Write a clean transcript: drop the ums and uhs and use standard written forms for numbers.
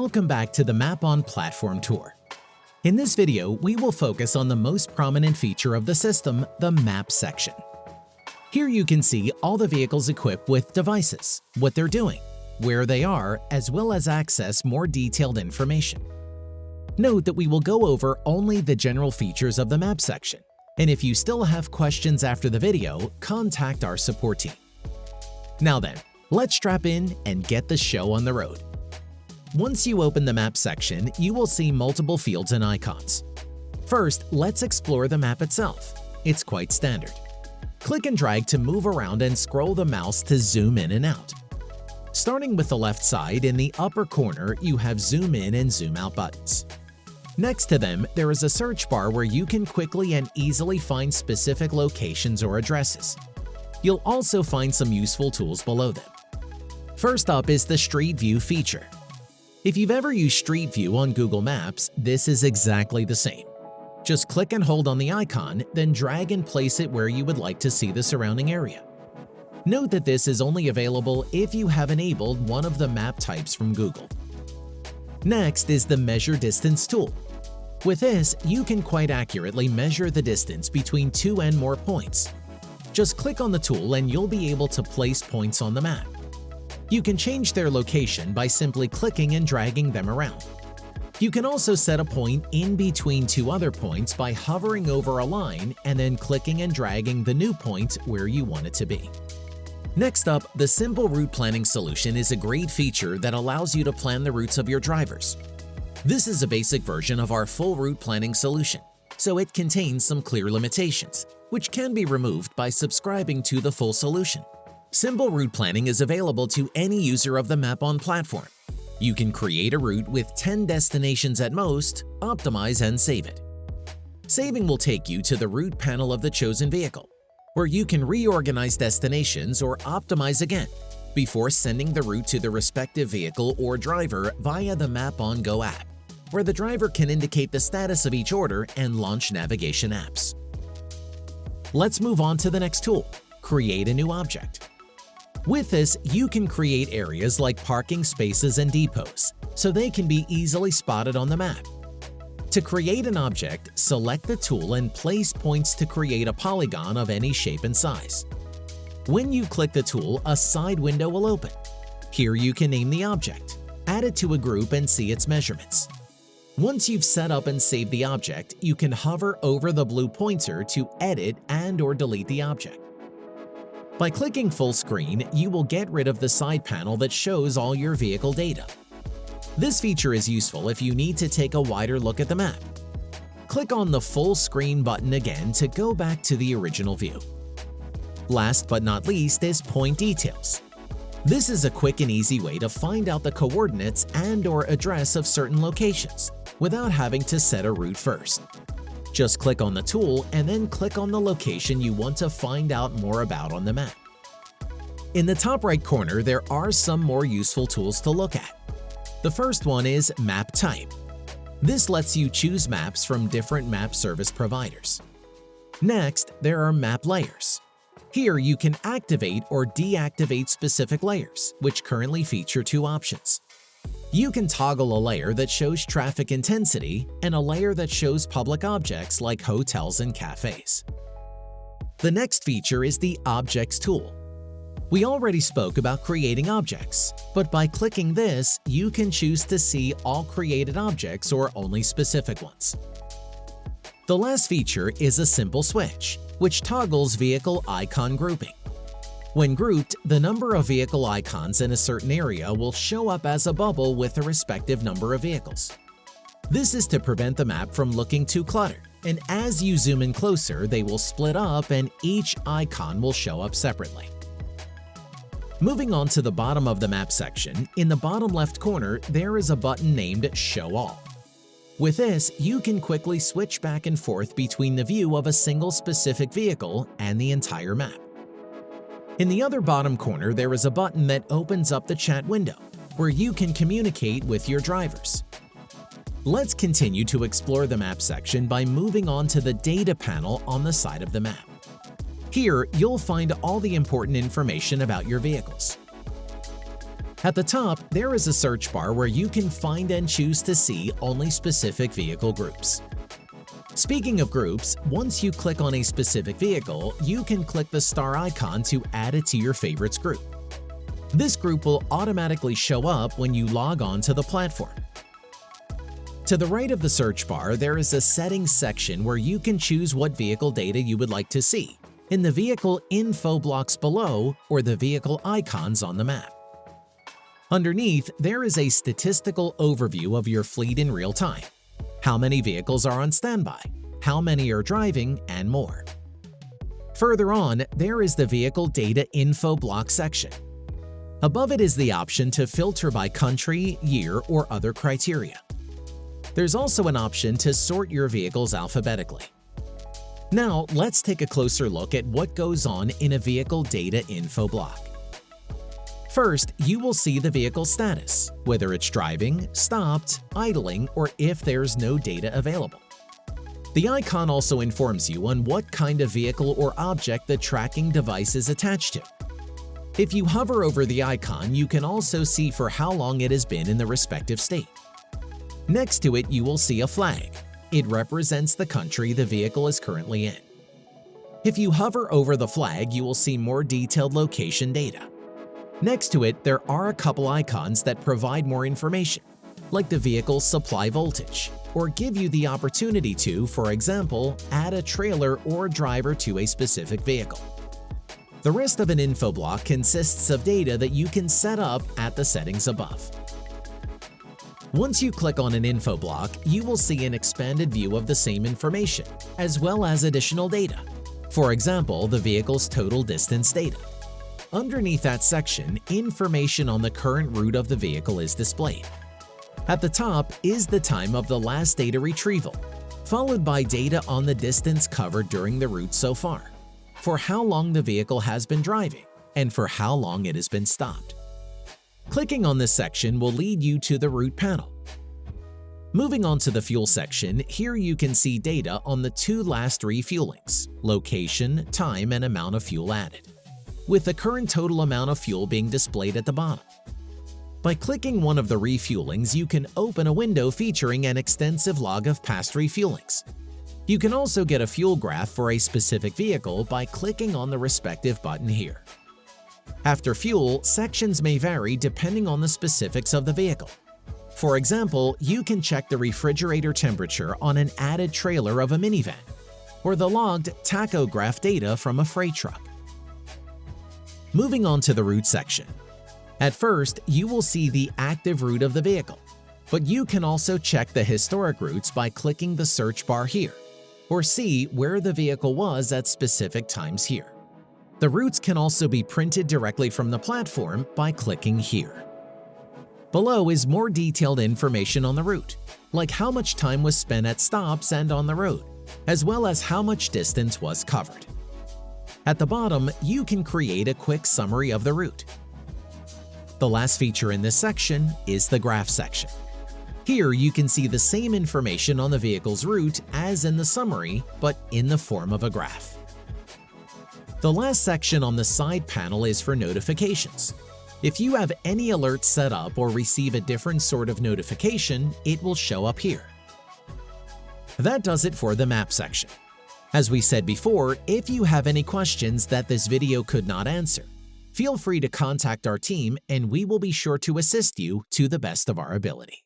Welcome back to the Mapon platform tour. In this video, we will focus on the most prominent feature of the system, the map section. Here you can see all the vehicles equipped with devices, what they're doing, where they are, as well as access more detailed information. Note that we will go over only the general features of the map section, and if you still have questions after the video, contact our support team. Now then, let's strap in and get the show on the road. Once you open the map section, you will see multiple fields and icons. First, let's explore the map itself. It's quite standard. Click and drag to move around and scroll the mouse to zoom in and out. Starting with the left side, in the upper corner, you have zoom in and zoom out buttons. Next to them, there is a search bar where you can quickly and easily find specific locations or addresses. You'll also find some useful tools below them. First up is the Street View feature. If you've ever used Street View on Google Maps, this is exactly the same. Just click and hold on the icon, then drag and place it where you would like to see the surrounding area. Note that this is only available if you have enabled one of the map types from Google. Next is the Measure Distance tool. With this, you can quite accurately measure the distance between two and more points. Just click on the tool and you'll be able to place points on the map. You can change their location by simply clicking and dragging them around. You can also set a point in between two other points by hovering over a line and then clicking and dragging the new point where you want it to be. Next up, the Simple Route Planning solution is a great feature that allows you to plan the routes of your drivers. This is a basic version of our full route planning solution, so it contains some clear limitations, which can be removed by subscribing to the full solution. Simple Route Planning is available to any user of the Mapon platform. You can create a route with 10 destinations at most, optimize and save it. Saving will take you to the route panel of the chosen vehicle, where you can reorganize destinations or optimize again before sending the route to the respective vehicle or driver via the Mapon Go app, where the driver can indicate the status of each order and launch navigation apps. Let's move on to the next tool, Create a New Object. With this, you can create areas like parking spaces and depots, so they can be easily spotted on the map. To create an object, select the tool and place points to create a polygon of any shape and size. When you click the tool, a side window will open. Here you can name the object, add it to a group and see its measurements. Once you've set up and saved the object, you can hover over the blue pointer to edit and/or delete the object. By clicking full screen, you will get rid of the side panel that shows all your vehicle data. This feature is useful if you need to take a wider look at the map. Click on the full screen button again to go back to the original view. Last but not least is Point Details. This is a quick and easy way to find out the coordinates and/or address of certain locations without having to set a route first. Just click on the tool and then click on the location you want to find out more about on the map. In the top right corner, there are some more useful tools to look at. The first one is Map Type. This lets you choose maps from different map service providers. Next, there are Map Layers. Here you can activate or deactivate specific layers, which currently feature two options. You can toggle a layer that shows traffic intensity and a layer that shows public objects like hotels and cafes. The next feature is the Objects tool. We already spoke about creating objects, but by clicking this, you can choose to see all created objects or only specific ones. The last feature is a simple switch, which toggles vehicle icon grouping. When grouped, the number of vehicle icons in a certain area will show up as a bubble with the respective number of vehicles. This is to prevent the map from looking too cluttered, and as you zoom in closer, they will split up and each icon will show up separately. Moving on to the bottom of the map section, in the bottom left corner, there is a button named Show All. With this, you can quickly switch back and forth between the view of a single specific vehicle and the entire map. In the other bottom corner, there is a button that opens up the chat window, where you can communicate with your drivers. Let's continue to explore the map section by moving on to the Data panel on the side of the map. Here, you'll find all the important information about your vehicles. At the top, there is a search bar where you can find and choose to see only specific vehicle groups. Speaking of groups, once you click on a specific vehicle, you can click the star icon to add it to your favorites group. This group will automatically show up when you log on to the platform. To the right of the search bar, there is a settings section where you can choose what vehicle data you would like to see in the vehicle info blocks below or the vehicle icons on the map. Underneath, there is a statistical overview of your fleet in real time. How many vehicles are on standby, how many are driving, and more. Further on, there is the Vehicle Data Info Block section. Above it is the option to filter by country, year, or other criteria. There's also an option to sort your vehicles alphabetically. Now, let's take a closer look at what goes on in a Vehicle Data Info Block. First, you will see the vehicle status, whether it's driving, stopped, idling, or if there's no data available. The icon also informs you on what kind of vehicle or object the tracking device is attached to. If you hover over the icon, you can also see for how long it has been in the respective state. Next to it, you will see a flag. It represents the country the vehicle is currently in. If you hover over the flag, you will see more detailed location data. Next to it, there are a couple icons that provide more information, like the vehicle's supply voltage, or give you the opportunity to, for example, add a trailer or driver to a specific vehicle. The rest of an info block consists of data that you can set up at the settings above. Once you click on an info block, you will see an expanded view of the same information, as well as additional data. For example, the vehicle's total distance data. Underneath that section, information on the current route of the vehicle is displayed. At the top is the time of the last data retrieval, followed by data on the distance covered during the route so far, for how long the vehicle has been driving, and for how long it has been stopped. Clicking on this section will lead you to the route panel. Moving on to the fuel section, here you can see data on the two last refuelings, location, time, and amount of fuel added, with the current total amount of fuel being displayed at the bottom. By clicking one of the refuelings, you can open a window featuring an extensive log of past refuelings. You can also get a fuel graph for a specific vehicle by clicking on the respective button here. After fuel, sections may vary depending on the specifics of the vehicle. For example, you can check the refrigerator temperature on an added trailer of a minivan, or the logged tachograph data from a freight truck. Moving on to the route section. At first, you will see the active route of the vehicle, but you can also check the historic routes by clicking the search bar here, or see where the vehicle was at specific times here. The routes can also be printed directly from the platform by clicking here. Below is more detailed information on the route, like how much time was spent at stops and on the road, as well as how much distance was covered. At the bottom, you can create a quick summary of the route. The last feature in this section is the graph section. Here you can see the same information on the vehicle's route as in the summary, but in the form of a graph. The last section on the side panel is for notifications. If you have any alerts set up or receive a different sort of notification, it will show up here. That does it for the map section. As we said before, if you have any questions that this video could not answer, feel free to contact our team and we will be sure to assist you to the best of our ability.